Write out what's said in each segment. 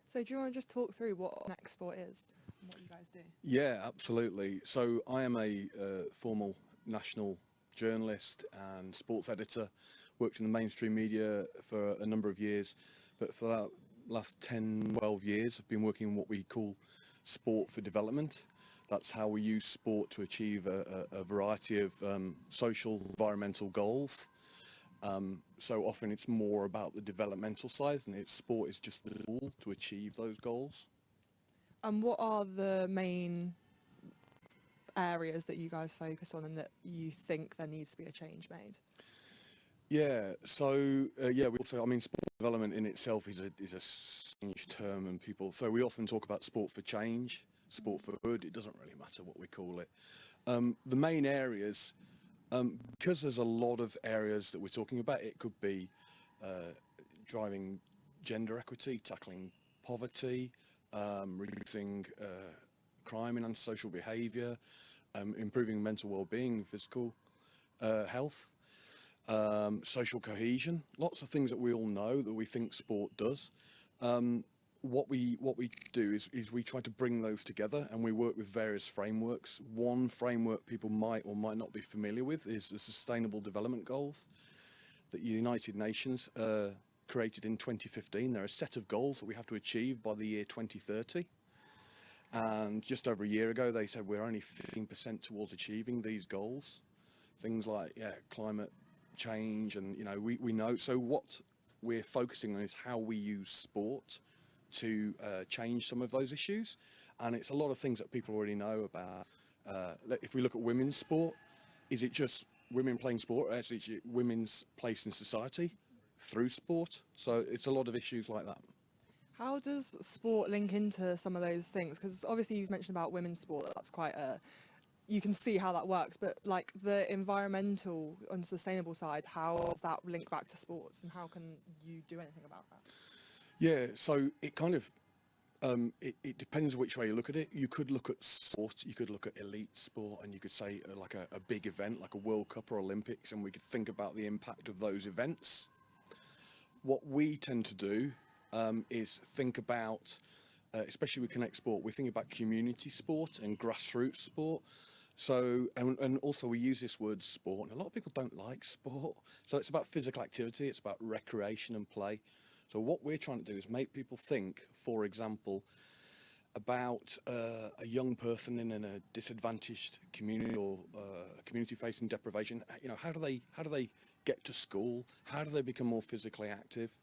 So do you want to just talk through what ConnectSport is and what you guys do? Yeah, absolutely. So I am a formal national journalist and sports editor, worked in the mainstream media for a number of years, but for the last 10, 12 years I've been working in what we call sport for development. That's how we use sport to achieve a variety of social, environmental goals. So often it's more about the developmental side, and sport is just the tool to achieve those goals. And what are the main areas that you guys focus on and that you think there needs to be a change made? Yeah, so we also, sport development in itself is a strange term, and so we often talk about sport for change, sport for good. It doesn't really matter what we call it. The main areas, because there's a lot of areas that we're talking about, it could be driving gender equity, tackling poverty, reducing crime and antisocial behaviour, improving mental well-being, physical health, social cohesion, lots of things that we all know that we think sport does. What we do is we try to bring those together, and we work with various frameworks. One framework people might or might not be familiar with is the Sustainable Development Goals that the United Nations created in 2015. They're a set of goals that we have to achieve by the year 2030. And just over a year ago, they said we're only 15% towards achieving these goals. Things like climate change, and we know. So what we're focusing on is how we use sport to change some of those issues, and it's a lot of things that people already know about. If we look at women's sport, is it just women playing sport? Actually, it's women's place in society through sport. So it's a lot of issues like that. How does sport link into some of those things? Because obviously you've mentioned about women's sport, that's quite you can see how that works, but like the environmental and sustainable side, how does that link back to sports, and how can you do anything about that? Yeah, so it kind of, it depends which way you look at it. You could look at sport, you could look at elite sport, and you could say like a big event like a World Cup or Olympics, and we could think about the impact of those events. What we tend to do is think about, especially with ConnectSport, we think about community sport and grassroots sport. So, and also we use this word sport, and a lot of people don't like sport. So it's about physical activity, it's about recreation and play. So what we're trying to do is make people think, for example, about a young person in a disadvantaged community or a community facing deprivation. How do they get to school? How do they become more physically active?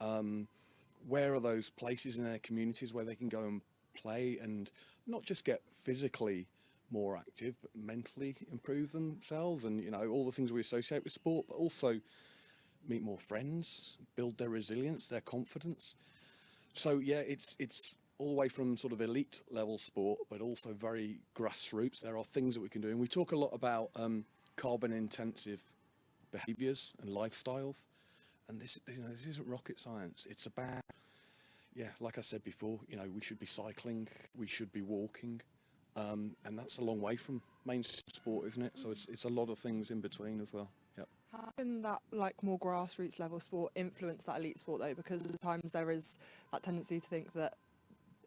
Where are those places in their communities where they can go and play and not just get physically more active, but mentally improve themselves, and all the things we associate with sport, but also meet more friends, build their resilience, their confidence. So yeah, it's all the way from sort of elite level sport, but also very grassroots. There are things that we can do, and we talk a lot about carbon intensive behaviours and lifestyles. And this isn't rocket science. It's about, like I said before, we should be cycling, we should be walking, and that's a long way from mainstream sport, isn't it? So it's a lot of things in between as well. Yep. How can that more grassroots level sport influence that elite sport though? Because at times there is that tendency to think that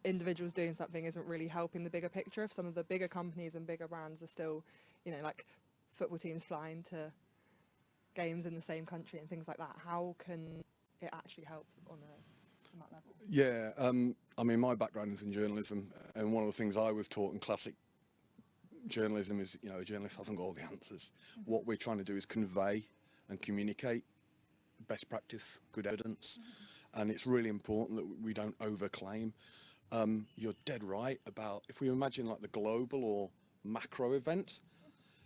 individuals doing something isn't really helping the bigger picture. If some of the bigger companies and bigger brands are still, like football teams flying to games in the same country and things like that, how can it actually help on that level? Yeah, my background is in journalism, and one of the things I was taught in classic journalism is, a journalist hasn't got all the answers. Mm-hmm. What we're trying to do is convey and communicate best practice, good evidence, and it's really important that we don't overclaim. You're dead right about, if we imagine like the global or macro event,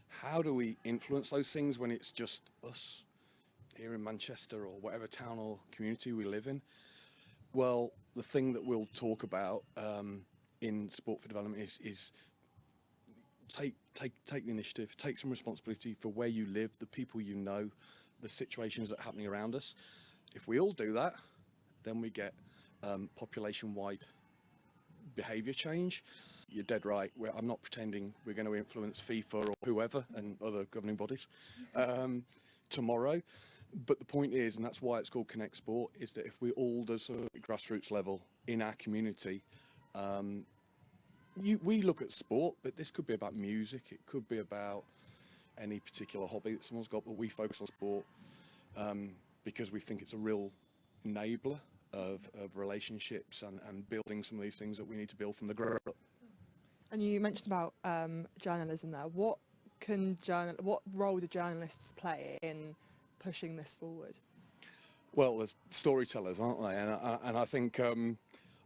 how do we influence those things when it's just us here in Manchester or whatever town or community we live in? Well, the thing that we'll talk about in Sport for Development is take the initiative, take some responsibility for where you live, the people you know, the situations that are happening around us. If we all do that, then we get population-wide behaviour change. You're dead right. I'm not pretending we're going to influence FIFA or whoever and other governing bodies tomorrow, But the point is, and that's why it's called ConnectSport, is that if we all do something at grassroots level in our community, we look at sport, but this could be about music, it could be about any particular hobby that someone's got, but we focus on sport because we think it's a real enabler of relationships and building some of these things that we need to build from the ground up. And you mentioned about journalism there. What role do journalists play in pushing this forward? Well, there's storytellers, aren't they? And I think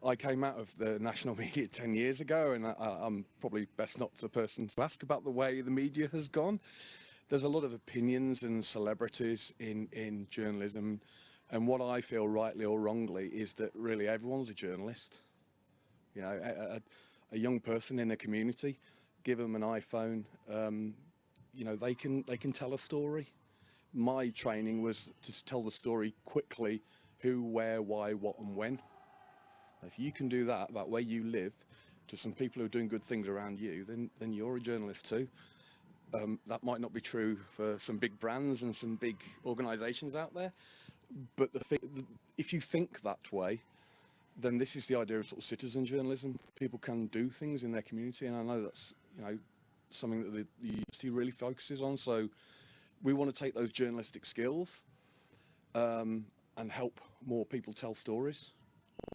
I came out of the national media 10 years ago, and I'm probably best not the person to ask about the way the media has gone. There's a lot of opinions and celebrities in journalism, and what I feel, rightly or wrongly, is that really everyone's a journalist. You know, a young person in a community, give them an iPhone, you know, they can tell a story. My training was to tell the story quickly: who, where, why, what, and when. If you can do that about where you live to some people who are doing good things around you, then you're a journalist too. That might not be true for some big brands and some big organisations out there, but if you think that way, then this is the idea of sort of citizen journalism. People can do things in their community, and I know that's, you know, something that the university really focuses on. So we want to take those journalistic skills and help more people tell stories,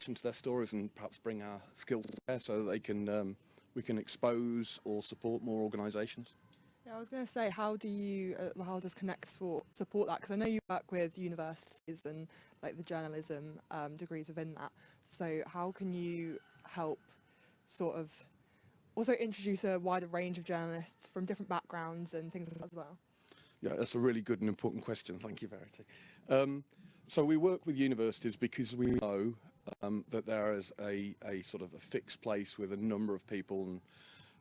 listen to their stories, and perhaps bring our skills there so that they can we can expose or support more organisations. Yeah, I was going to say, how does ConnectSport support that? Because I know you work with universities and like the journalism degrees within that. So how can you help sort of also introduce a wider range of journalists from different backgrounds and things like that as well? Yeah, that's a really good and important question. Thank you, Verity. So we work with universities because we know that there is a sort of a fixed place with a number of people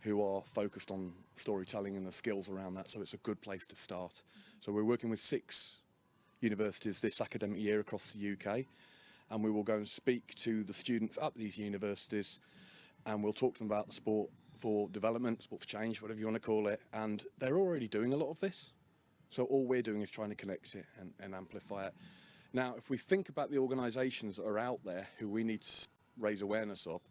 who are focused on storytelling and the skills around that, so it's a good place to start. So we're working with 6 universities this academic year across the UK, and we will go and speak to the students at these universities, and we'll talk to them about sport for development, sport for change, whatever you want to call it, and they're already doing a lot of this. So all we're doing is trying to connect it and amplify it. Now, if we think about the organisations that are out there who we need to raise awareness of,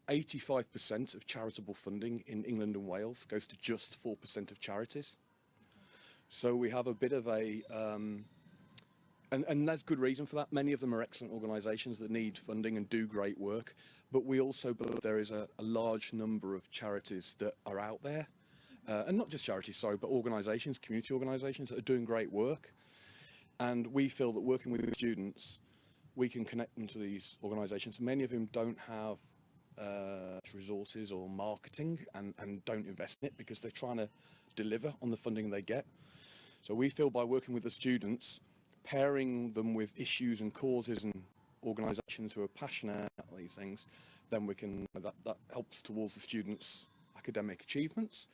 85% of charitable funding in England and Wales goes to just 4% of charities. So we have a bit of a, and there's good reason for that. Many of them are excellent organisations that need funding and do great work, but we also believe there is a large number of charities that are out there, and not just charities, sorry, but organisations, community organisations that are doing great work. And we feel that working with students, we can connect them to these organisations, many of whom don't have resources or marketing and don't invest in it because they're trying to deliver on the funding they get. So we feel by working with the students, pairing them with issues and causes and organisations who are passionate about these things, then we can, that helps towards the students' academic achievements,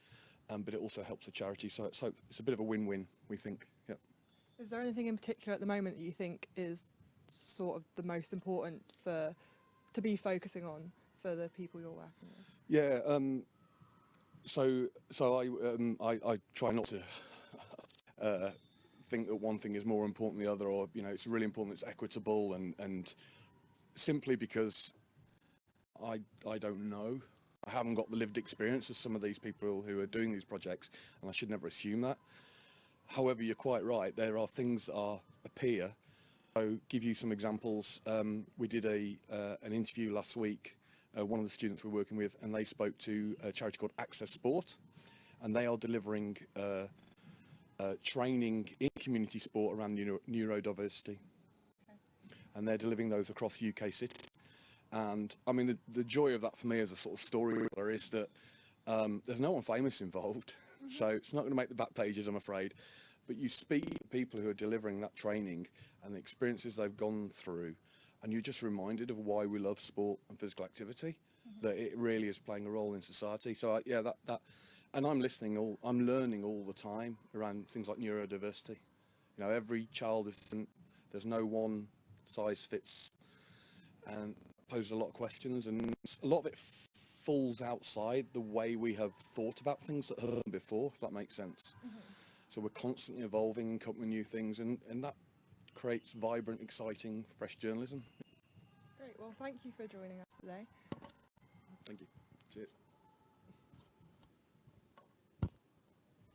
but it also helps the charity. So it's a bit of a win-win, we think. Yep. Is there anything in particular at the moment that you think is sort of the most important to be focusing on for the people you're working with? Yeah, so I try not to think that one thing is more important than the other, or, you know, it's really important it's equitable, and simply because I don't know. I haven't got the lived experience of some of these people who are doing these projects, and I should never assume that. However, you're quite right, there are things that appear. So give you some examples. We did an interview last week, one of the students we're working with, and they spoke to a charity called Access Sport, and they are delivering training in community sport around neurodiversity. Okay. And they're delivering those across UK cities. And I mean, the joy of that for me as a sort of storyteller is that there's no one famous involved, so it's not going to make the back pages, I'm afraid. But you speak to people who are delivering that training and the experiences they've gone through, and you're just reminded of why we love sport and physical activity, that it really is playing a role in society. So yeah, that, and I'm listening, I'm learning all the time around things like neurodiversity. You know, every child is different. There's no one size fits, and poses a lot of questions, and a lot of it falls outside the way we have thought about things that have happened before, if that makes sense. So we're constantly evolving and coming with new things, and that creates vibrant, exciting, fresh journalism. Great. Well, thank you for joining us today. Thank you. Cheers.